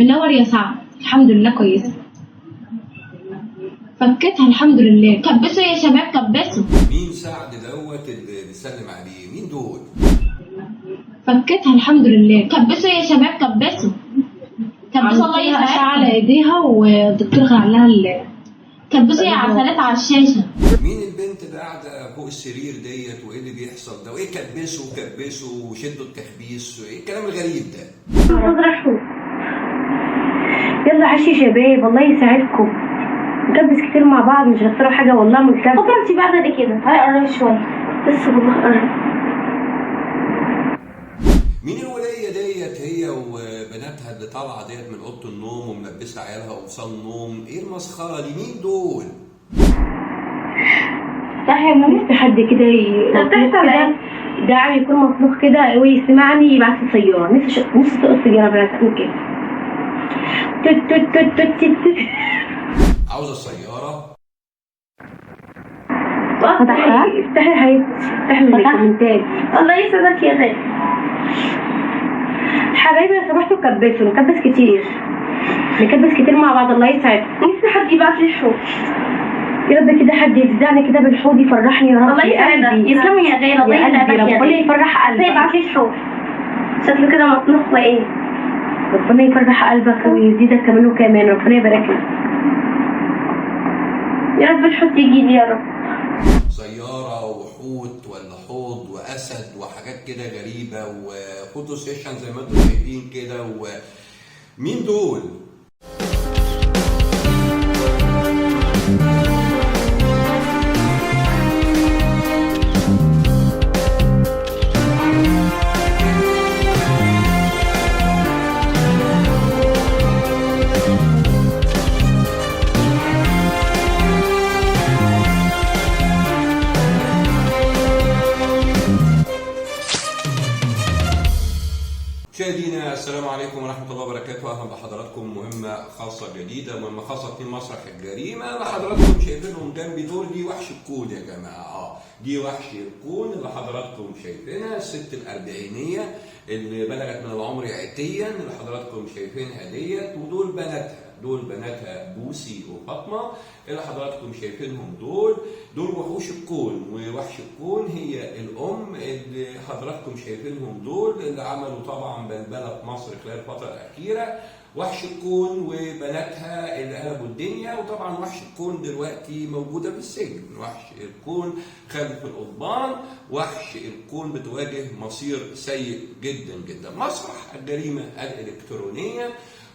منور يا سعد. الحمد لله كويسة. فكيتها الحمد لله. كبسوا يا شباب كبسوا. مين سعد دوت اللي بيسلم عليه؟ مين دول؟ فكيتها الحمد لله. كبسوا يا شباب كبسوا. كبسوا الله يسعدكم. أشعة على ايديها والدكتور قال لها كبسوا يا عسلات على الشاشة. مين البنت اللي قاعدة فوق السرير ديت وايه اللي بيحصل ده؟ وايه كبسوا وشدوا التخبيس وايه الكلام الغريب ده؟ يلا عشي شباب الله يساعدكم. نكبس كتير مع بعض مش هنخسروا حاجه والله. مكتب بكره انت بعد دي كده تعالي قربي شويه بس والله قرب. مين الولية ديت هي وبناتها اللي طالعة ديت من أوضة النوم وملبسة عيالها قمصان نوم؟ ايه المسخرة دي؟ مين دول؟ صح يا ماما. في حد كده ده عم يكون مطلوق كده ويسمعني يبعت لي سيارة. نفسي سوق السيارة بقى كده. عاوزة السيارة؟ فتحها؟ افتحي من الكومنتات. الله يسعدك يا غالي. حبايبي لو سمحتوا كبسوا. نكبس كتير مع بعض الله يسعدك. نفسي حد يبعت لي حوض يا رب كده حد يفزعني كده بالحوض يفرحني يا رب. الله يسعدك. يسلمي يا غالي. الله يسعدك يا ربنا يفرح قلبك. يبعت لي حوض شكله كده مطلوق وايه. ربنا يفرح قلبك ويزيدك كمان وكمان. ربنا يبارك لك يا رب. الحوت يجي لي يا رب. سيارة وحوت ولا حوض وأسد وحاجات كده غريبة وفوتو سيشن زي ما انتم شايفين كده. ومين دول؟ مشاهدينا السلام عليكم ورحمة الله وبركاته. أهلا بحضراتكم. مهمة خاصة جديدة، مهمة خاصة في مسرح الجريمة اللي حضراتكم شايفينهم جنبي دول. دي وحش الكون يا جماعة. دي وحش الكون اللي حضراتكم شايفينها، الست الأربعينية اللي بلغت من العمر عتيا اللي حضراتكم شايفينها ديت. ودول بناتها بوسي وفاطمة اللي حضراتكم شايفينهم دول وحوش الكون. ووحش الكون هي الأم اللي حضراتكم شايفينهم دول اللي عملوا طبعا بلبلة في مصر خلال الفترة الأخيرة. وحش الكون وبناتها اللي قلبوا الدنيا. وطبعا وحش الكون دلوقتي موجودة في السجن. وحش الكون خلف القضبان. وحش الكون بتواجه مصير سيء جدا جدا. مسرح الجريمة الإلكترونية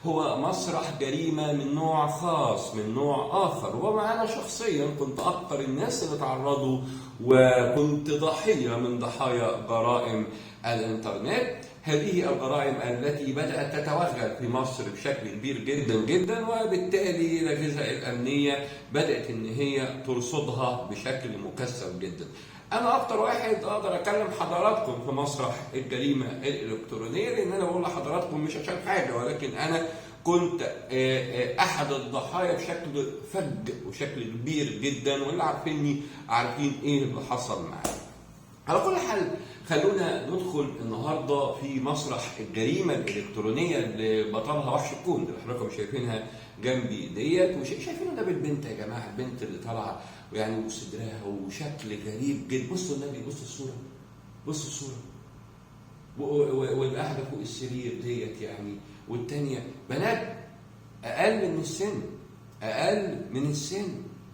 هو مسرح جريمة من نوع خاص، من نوع آخر. ومعنا شخصيا كنت أكثر الناس اللي تعرضوا وكنت ضحية من ضحايا جرائم الإنترنت. هذه الجرائم التي بدأت تتوغل في مصر بشكل كبير جدا جدا، وبالتالي الأجهزة الأمنية بدأت إن هي ترصدها بشكل مكثف جدا. أنا أكتر واحد أقدر أكلم حضراتكم في مسرح الجريمة الإلكترونية، لأن أنا بقول لحضراتكم مش عشان حاجة، ولكن أنا كنت أحد الضحايا بشكل فج وشكل كبير جدا، واللي عارفيني عارفين إيه اللي حصل معايا. على كل حال خلونا ندخل النهارده في مسرح الجريمه الالكترونيه اللي بطلها وحش الكون اللي حضراتكم شايفينها جنبي ديت. وشايفين ده بالبنت يا جماعه، البنت اللي طالعه يعني وصدرها وشكل غريب جدا. بصوا النبي، بصوا الصوره واللي قاعده فوق السرير ديت يعني. والتانيه بنات اقل من السن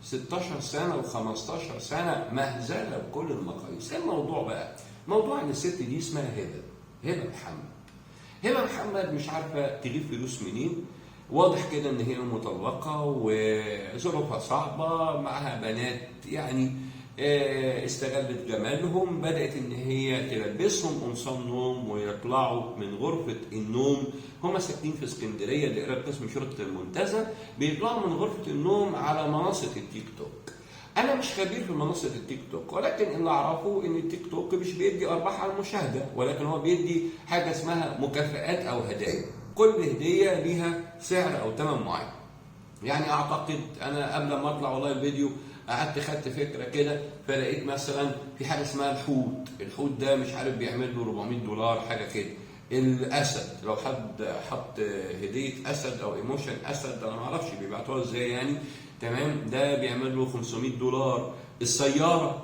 16 سنه و15 سنه، مهزله بكل المقاييس. الموضوع بقى موضوع ان الست دي اسمها هبه محمد مش عارفه تجيب فلوس منين. واضح كده ان هي مطلقه وظروفها صعبه، معها بنات يعني استغلت جمالهم. بدات ان هي تلبسهم قمصان نوم ويطلعوا من غرفه النوم. هم ساكنين في اسكندريه، دائره قسم شرطه المنتزه. بيطلعوا من غرفه النوم على منصه التيك توك. انا مش خبير في منصه التيك توك، ولكن اللي اعرفه ان التيك توك مش بيدي ارباح على المشاهده، ولكن هو بيدي حاجه اسمها مكافآت او هدايا. كل هديه ليها سعر او ثمن معين. يعني اعتقد انا قبل ما اطلع والله الفيديو قعدت خدت فكره كده، فلقيت مثلا في حاجه اسمها الحوت ده مش عارف بيعمل له $400 حاجه كده. الاسد، لو حد حط هديه اسد او ايموشن اسد، انا ما اعرفش بيبعتوها ازاي يعني، تمام، ده بيعمل له $500. السياره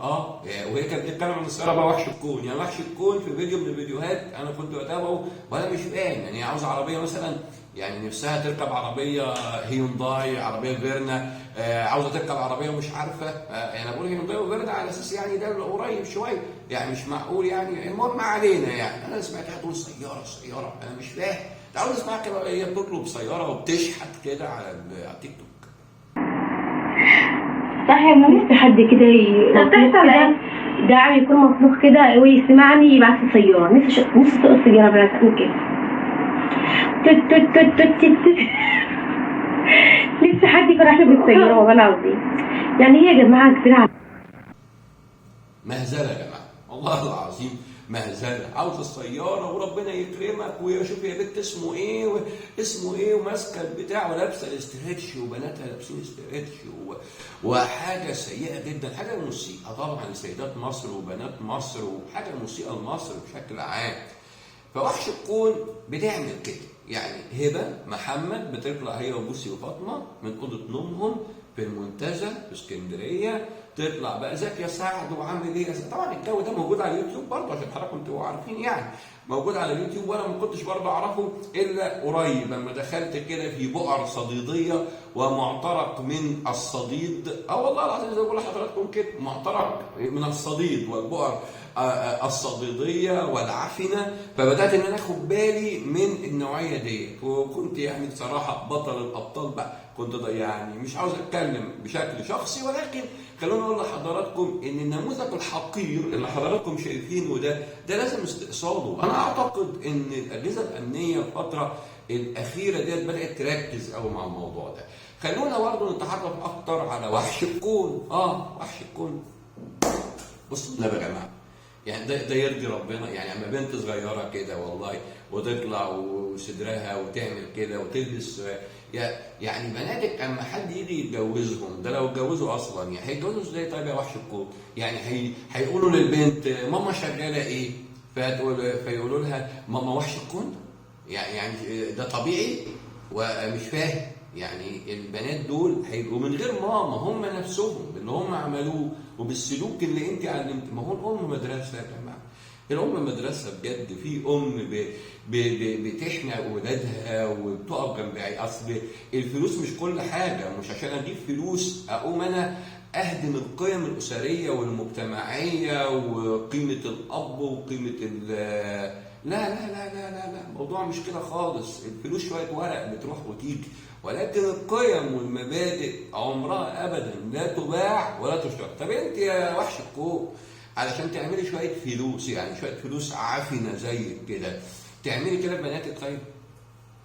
وهي كانت بتتكلم عن السياره بقى وحش الكون، يعني وحش الكون في فيديو من الفيديوهات انا كنت بتابعه وانا مش فاهم، يعني عاوزه عربيه مثلا، يعني نفسها تركب عربيه هيونداي، عربيه فيرنا، عاوزه تركب عربيه مش عارفه، يعني بقول هيونداي وفيرنا على اساس يعني ده قريب شويه، يعني مش معقول يعني، المهم ما علينا يعني. انا سمعتها تقول سياره انا مش فاهم، تعالوا نسمعها كده، هي بتطلب سياره وبتشحت كده على التيك توك. صح يا ابني، في حد كده داعي يكون مطلوب كده ويسمعني يبعت لي سياره، نفسي اسوق سياره بلا تعمل كده توت توت توت توت توت. نفسي حد يفرح لي بالسياره والله العظيم، يعني هي يا جماعه كتير مهزله يا جماعه والله العظيم، مهزله، عاوز السياره وربنا يكرمك، وشوف يا بنت اسمه ايه وماسكه البتاع ولابسه الاسترتش وبناتها لابسين استرتش وحاجه سيئه جدا، حاجه مسيئه طبعا لسيدات مصر وبنات مصر، وحاجه مسيئه لمصر بشكل عام. فوحش الكون بتعمل كده، يعني هبه محمد بتطلع هي وبوسي وفاطمه من اوضه نومهم في المنتزه في اسكندريه، تطلع بقى ازيك يا سعد وعامل ايه يا سعد. طبعا الجو ده موجود على اليوتيوب برضه عشان حضراتكم تبقوا عارفين، يعني موجود على اليوتيوب، وانا ما كنتش برضه اعرفه الا قريب لما دخلت كده في بؤر صديديه ومعترك من الصديد، والله العظيم زي ما بقول لحضراتكم كده، معترك من الصديد والبؤر الصديديه والعفنه، فبدات ان انا اخد بالي من النوعيه ديت، وكنت يعني بصراحه بطل الابطال بقى، كنت يعني مش عاوز اتكلم بشكل شخصي، ولكن خلوني اقول لحضراتكم ان النموذج الحقير اللي حضراتكم شايفينه ده لازم استئصاله. انا اعتقد ان الاجهزه الامنيه الفتره الاخيره ديت بدات تركز قوي مع الموضوع ده. خلونا برضه نتعرف اكتر على وحش الكون. وحش الكون، بصوا النبي يا جماعه، يعني ده يرضي ربنا؟ يعني اما بنت صغيره كده والله وتطلع وصدرها وتعمل كده وتلبس، يعني بناتك اما حد يجي يتجوزهم، ده لو اتجوزوا اصلا يعني هيتجوزوا ازاي؟ طيب يا وحش الكون، يعني هيقولوا للبنت ماما شغاله ايه؟ فيقولوا لها ماما وحش الكون؟ يعني ده طبيعي؟ ومش فاهم، يعني البنات دول هيبقوا من غير ماما، هم نفسهم اللي هم عملوه وبالسلوك اللي انت علمت. ما هو الام مدرسه يا جماعه، الام مدرسه بجد. في ام بتحنى اولادها وبتقف جنب، اصل الفلوس مش كل حاجه، مش عشان اجيب فلوس اقوم انا اهدم القيم الاسريه والمجتمعيه وقيمه الاب وقيمه لا لا لا لا لا لا، الموضوع مش كده خالص. الفلوس شويه ورق بتروح وتيجي، ولكن القيم والمبادئ عمرها ابدا لا تباع ولا تشترى. طب انت يا وحش الكون علشان تعملي شويه فلوس، يعني شويه فلوس عفنه زي كده، تعملي كده ببناتك؟ طيب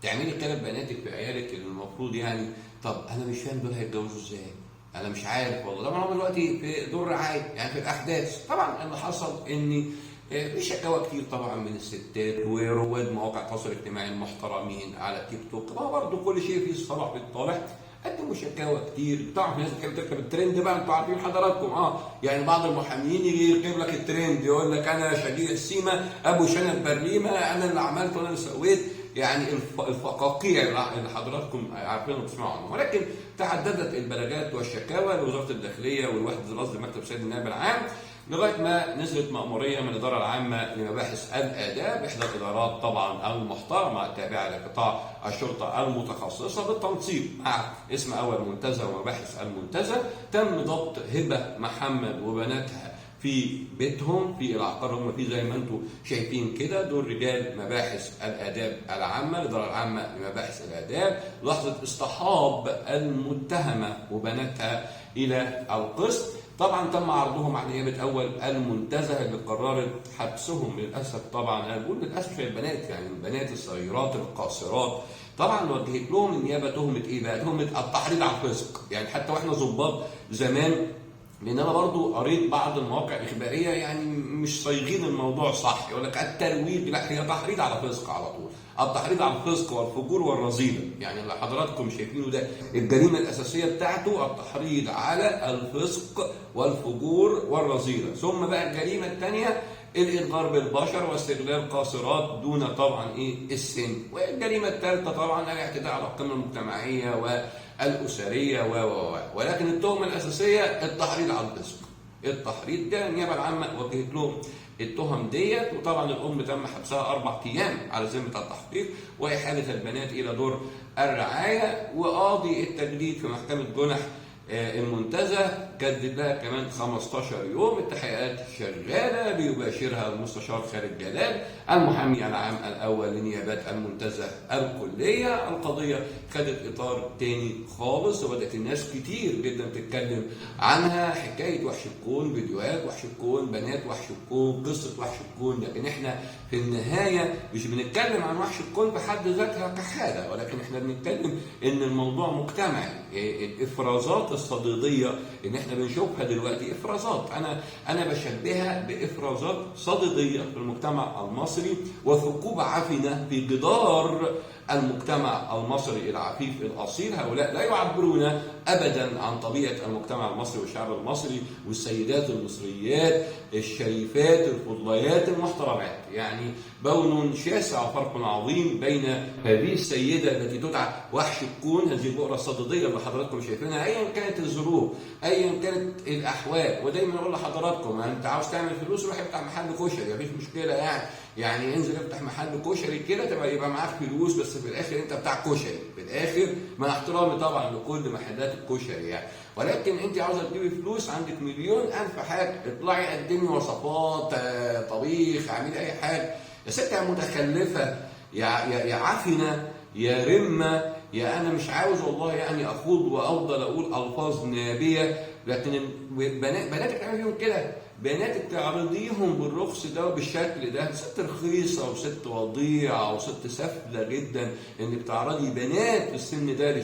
تعملي كده ببناتك بعيالك اللي المفروض يعني، طب انا مش فاهم دول هيتجوزوا ازاي؟ انا مش عارف والله. طبعا هم دلوقتي في دور رعايه، يعني في الاحداث. طبعا اللي حصل ان في شكاوى كتير طبعا من الستات ورواد مواقع التواصل الاجتماعي المحترمين على تيك توك، ما برضه كل شيء فيه الصلاح بالطالح، قدموا شكاوى كتير. طبعا في ناس بتحب تركب الترند بقى، انتوا عارفين حضراتكم. يعني بعض المحاميين يجي يركب لك الترند، يقول لك انا شجيع السيما ابو شنب برليمه، انا اللي عملت وانا اللي سويت، يعني الفقاقيع اللي حضراتكم عارفين وتسمعوا عنهم. ولكن تعددت البلاغات والشكاوى لوزاره الداخليه والوحده الرصد لمكتب سيد النائب العام، لغايه ما نزلت مأموريه من الاداره العامه لمباحث الاداب، احدى الادارات طبعا المحترمه التابعه لقطاع الشرطه المتخصصه، بالتنسيق مع اسم اول منتزه ومباحث المنتزه، تم ضبط هبه محمد وبناتها في بيتهم في العقار هم فيه زي ما انتم شايفين كده. دول رجال مباحث الاداب العامه، الاداره العامه لمباحث الاداب، لحظه اصطحاب المتهمه وبناتها الى القسط. طبعا تم عرضهم على نيابه اول المنتزه اللي قررت حبسهم للاسف. طبعا انا بقول للاسف البنات، يعني البنات الصغيرات القاصرات، طبعا وجهت لهم النيابه تهمه ايه بقى؟ تهمه التحريض على الفسق. يعني حتى واحنا ضباط زمان، لان انا برضو قريت بعض المواقع الاخباريه يعني مش صايغين الموضوع صح، يقول لك الترويج، لا هي تحريض على فسق على طول، التحريض على الفسق والفجور والرذيله. يعني اللي حضراتكم شايفينه ده الجريمه الاساسيه بتاعته التحريض على الفسق والفجور والرذيله. ثم بقى الجريمه الثانيه الإضرار بالبشر واستغلال قاصرات دون طبعا السن. والجريمة الثالثة طبعا الاعتداء على القيم المجتمعية والأسرية ولكن التهمة الأساسية التحريض على الفسق. التحريض ده النيابة العامة وجهت لهم التهم ديت، وطبعا الأم تم حبسها 4 أيام على ذمة التحقيق وإحالة البنات إلى دور الرعاية. وقاضي التجديد في محكمة جنح المنتزه جدد لها كمان 15 يوم. التحقيقات شغاله بيباشرها المستشار خالد جلال المحامي العام الاول لنيابات المنتزه الكليه. القضيه خدت اطار تاني خالص وبدات الناس كتير جدا تتكلم عنها، حكايه وحش الكون، فيديوهات وحش الكون، بنات وحش الكون، قصه وحش الكون. لكن احنا في النهايه مش بنتكلم عن وحش الكون بحد ذاتها كحاله، ولكن احنا بنتكلم ان الموضوع مجتمعي. الافرازات الصديديه اللي احنا بنشوفها دلوقتي افرازات انا بشبهها بافرازات صديديه في المجتمع المصري وثقوب عفنه في جدار المجتمع المصري العفيف الاصيل. هؤلاء لا يعبرون ابدا عن طبيعه المجتمع المصري والشعب المصري والسيدات المصريات الشريفات الفضليات المحترمات. يعني بون شاسع وفرق عظيم بين هذه السيده التي تدعى وحش الكون، هذه البؤره الصديديه اللي حضراتكم شايفينها ايا كانت الظروف ايا كانت الاحوال. ودايما اقول لحضراتكم انت عاوز تعمل فلوس روح افتح محل كشري، مفيش مشكله يعني انزل افتح محل كشري كده تبقى يبقى معاك فلوس، بس في الاخر انت بتاع كشري في الاخر، مع احترامي طبعا لكل محلات الكشري يعني. ولكن انت عاوزه تجيبي فلوس عندك مليون الف حاجه، اطلعي قدمي وصفات طبيخ اعملي اي حاجه. يا ست يا متخلفه يا عفنه يا رمه يا انا مش عاوز والله يعني اخوض وافضل اقول الفاظ نابيه، لكن بناتك تعمل فيهم كده، بناتك تعرضيهم بالرخص ده وبالشكل ده. ست رخيصه وست وضيعه وست سافله جدا انك تعرضي بنات في السن ده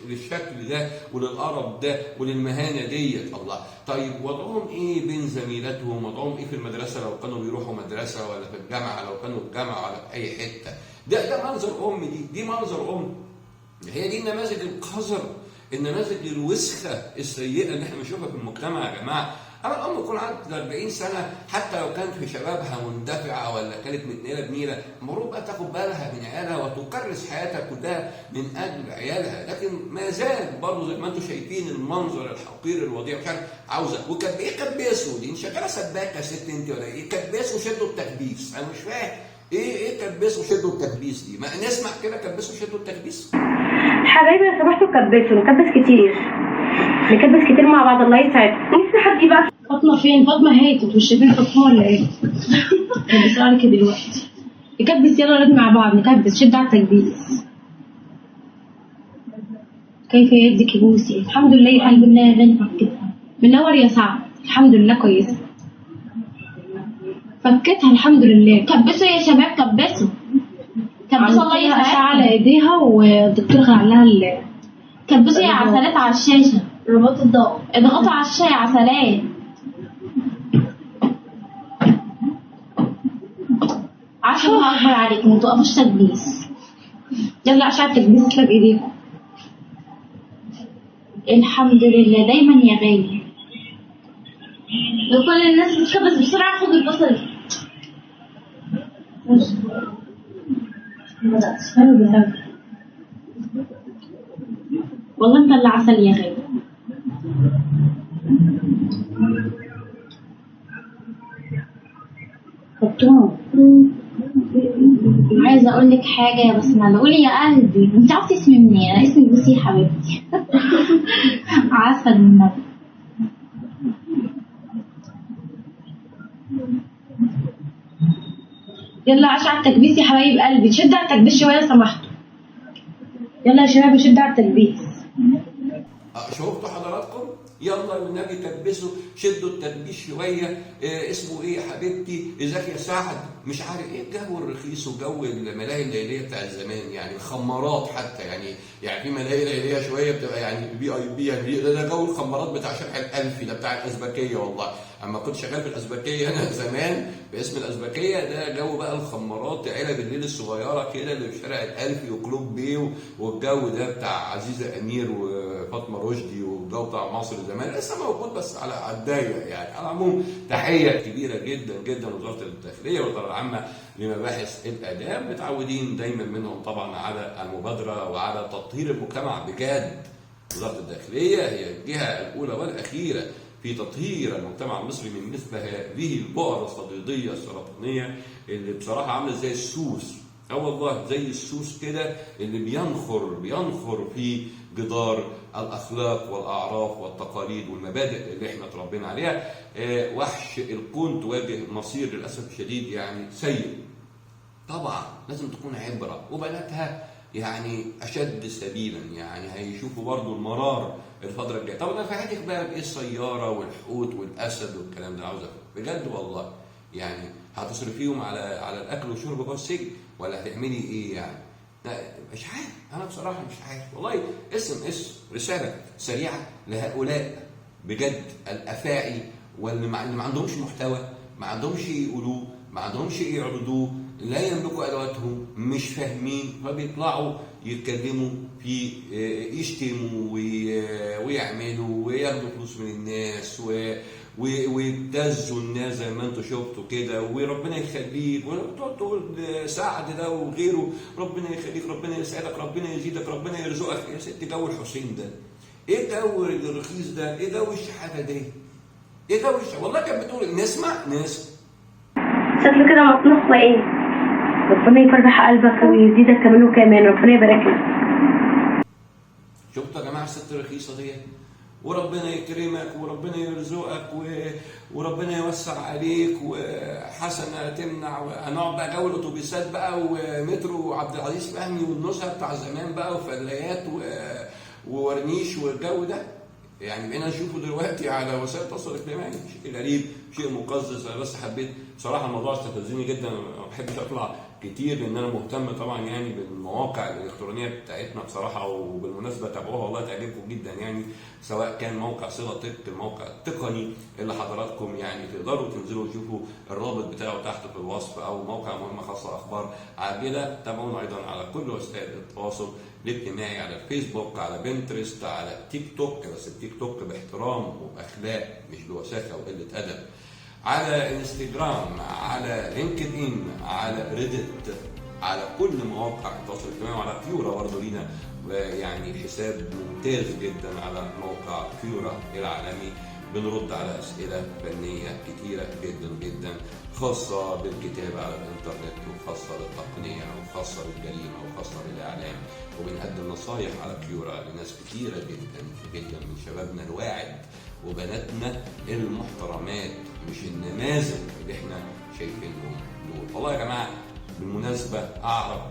للشكل ده وللقرف ده وللمهانه ديت. الله، طيب وضعهم ايه بين زميلاتهم؟ وضعهم ايه في المدرسه لو كانوا بيروحوا مدرسه، ولا في الجامعه لو كانوا في الجامعه، ولا في اي حته؟ ده منظر دي منظر هي دي النماذج القذر، النماذج الوسخه السيئه اللي احنا بنشوفها في المجتمع يا جماعه. اما الام يكون عندها 40 سنه حتى لو كانت في شبابها مندفعه ولا كانت متنيله بنيله، المفروض بقى تاخد بالها من عيالها وتكرس حياتها كلها من اجل عيالها. لكن ما زال برضه زي ما انتم شايفين المنظر الحقير الوضيع، مش عارف عاوزه كبسوا دي شغاله سباكه يا ست انت ولا ايه؟ كبسوا شدوا التكبيس، انا مش فاهم ايه كبسوا شدوا التكبيس دي؟ ما نسمع كده كبسوا شدوا التكبيس. حبايبي لو سمحتوا كبسوا، نكبس كتير مع بعض الله يسعدكم. نفسي حد يبقى فاطمه فين؟ فاطمه هاتت مش شايفين فاطمه ولا ايه؟ كبس عليك دلوقتي نكبس، يلا ولاد مع بعض نكبس، شد على التكبيس. كيف يدك بوسي؟ الحمد لله الحمد لله يا بنت فكتها منور يا سعد، الحمد لله كويسه فكتها الحمد لله. كبسوا يا شباب كبسوا الله يسعدكم. اشعه على ايديها والدكتور غير لها كبسوا يا عسلات على الشاشه، رباط الضغط اضغطوا على الشاشه يا عسلات. عشان الله اكبر عليكم ما توقفوش تكبيس، يلا اشعه التكبيس تلاقي بايديكم. الحمد لله دايما يا غالي. وكل الناس بتكبس بسرعه، خد البصل والله انت اللي عسل يا غالي. خدتوها. عايزه اقول لك حاجه يا بسمله، قولي يا قلبي. انت عارفه اسمي منين؟ انا اسمي بوسي يا حبيبتي. عسل من النبي. يلا عشان على التكبيس يا حبايب قلبي، شد على التكبيس شويه لو سمحتوا. يلا يا شباب شد على التكبيس. شوفتوا حضراتكم؟ يلا والنبي كبسوا، شدوا التكبيس شويه. اسمه ايه يا حبيبتي؟ ازيك يا سعد؟ مش عارف ايه الجو الرخيص وجو الملاهي الليليه بتاع زمان، يعني الخمارات حتى، يعني في ملاهي ليليه شويه بتبقى يعني VIP، يعني ده جو الخمارات بتاع شارع الألفي، ده بتاع الأزبكيه. والله اما كنت شغال في الأزبكيه انا زمان باسم الأزبكيه، ده جو بقى الخمارات، علب الليل الصغيره كده اللي في شارع الألفي وكلوب بيه، والجو ده بتاع عزيزه امير وفاطمه رشدي، والجو بتاع مصر زمان لسه موجود بس على الضيق. يعني على العموم تحيه كبيره جدا جدا لوزاره الداخليه والاداره العامه لمباحث الاداب، متعودين دايما منهم طبعا على المبادره وعلى تطهير المجتمع بجد. وزاره الداخليه هي الجهه الاولى والاخيره في تطهير المجتمع المصري من مثل هذه البؤر الصديديه السرطانيه اللي بصراحه عامله زي السوس، والله زي السوس كده اللي بينخر في جدار الاخلاق والاعراف والتقاليد والمبادئ اللي احنا اتربينا عليها. وحش الكون تواجه مصير للاسف الشديد يعني سيء. طبعا لازم تكون عبره، وبناتها يعني اشد سبيلا، يعني هيشوفوا برضو المرار الفتره الجايه. طب انا فاتك بقى بايه السياره والحوت والاسد والكلام ده، عاوز بجد والله يعني هتصرفيهم على الاكل والشرب جوه السجن ولا هتعملي ايه يعني؟ مش عارف، انا بصراحه مش عارف والله. اسم رساله سريعه لهؤلاء بجد الافاعي واللي ما عندهمش محتوى، ما عندهمش يقولوه، ما عندهمش يعرضوه، لا يملكوا ادواتهم، مش فاهمين، فبيطلعوا يتكلموا في يشتموا ويعملوا وياخدوا فلوس من الناس ويبتزوا الناس زي ما انتم شفتوا كده. وربنا يخليك، وتقعد تقول سعد ده وغيره، ربنا يخليك، ربنا يسعدك، ربنا يزيدك، ربنا يرزقك. يا ست جو الحسين ده، ايه جو الرخيص ده، ايه جو الشحاته دي، ايه جو والله كانت بتقول نسمع شكله كده مطنخ وايه. ربنا يفرح قلبك ويزيدك كمان وكمان، ربنا يبارك لك. شفتوا يا جماعه الست الرخيصه دي، وربنا يكرمك وربنا يرزقك وربنا يوسع عليك وحسنه تمنع. هنقعد بقى جو الاتوبيسات بقى ومترو عبد العزيز فهمي والنزهه بتاع زمان بقى وفلايات وورنيش والجو ده، يعني بقينا نشوفه دلوقتي على وسائل التواصل الاجتماعي. شيء غريب، شيء مقزز. انا بس حبيت بصراحه الموضوع استفزني جدا، ما بحبش اطلع كتير لان انا مهتم طبعا يعني بالمواقع الالكترونيه بتاعتنا بصراحه، وبالمناسبه تابعوها والله تعجبكم جدا، يعني سواء كان موقع صله تك، الموقع التقني اللي حضراتكم يعني تقدروا تنزلوا تشوفوا الرابط بتاعه تحت في الوصف، او موقع مهمه خاصه اخبار عاجله. تابعونا ايضا على كل وسائل التواصل الاجتماعي، على الفيسبوك، على بنترست، على تيك توك، بس التيك توك باحترام وباخلاق مش بوساخه وقله ادب، على انستجرام، على لينكد ان، على ريدت، على كل مواقع التواصل الاجتماعي، وعلى فيورا برضه لينا يعني حساب ممتاز جدا على موقع فيورا العالمي، بنرد على اسئله فنيه كتيره جدا جدا خاصه بالكتابه على الانترنت، وخاصه بالتقنيه، وخاصه بالجريمه، وخاصه بالاعلام، وبنقدم نصايح على فيورا لناس كتيره جدا جدا من شبابنا الواعد وبناتنا المحترمات، مش النماذج اللي احنا شايفينهم دول. والله يا جماعه بالمناسبه اعرف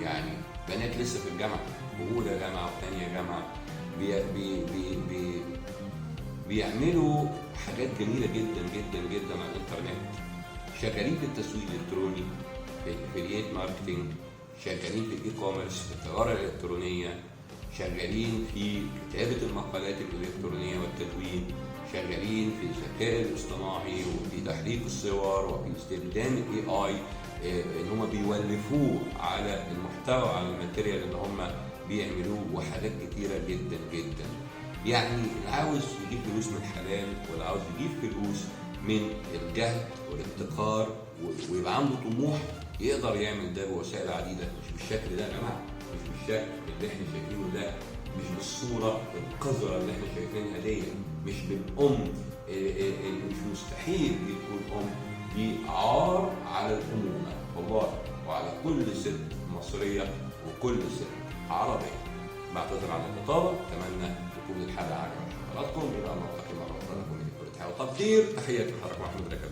يعني بنات لسه في الجامعه، اولى جامعه وثانيه جامعه، بيعملوا حاجات جميله جدا جدا جدا على الانترنت، شغالين في التسويق الالكتروني، في الافيليت ماركتنج، شغالين في الاي كوميرس، في التجاره الالكترونيه، شغالين في كتابه المقالات الالكترونيه والتدوين، شغالين في الذكاء الاصطناعي وفي تحريك الصور وفي استخدام الاي اي، ان هم بيولفوه على المحتوى، على الماتيريال اللي هم بيعملوه، وحاجات كتيره جدا جدا. يعني اللي عاوز يجيب فلوس من حلال، واللي عاوز يجيب فلوس من الجهد والابتكار ويبقى عنده طموح، يقدر يعمل ده بوسائل عديده، مش بالشكل ده يا جماعه، مش بالشكل اللي احنا شايفينه ده، مش بالصوره القذره اللي احنا شايفينها دي، مش بالام اللي مش مستحيل يكون ام، دي عار على الامومه والله، وعلى كل ست مصريه وكل ست عربيه. بعتذر عن الإطالة، أتمنى تكون الحلقة عجبت حضراتكم. إلى أن نلتقي مرة أخرى، لكم من كل تحية وتقدير، تحياتي لحضراتكم محمود ركب.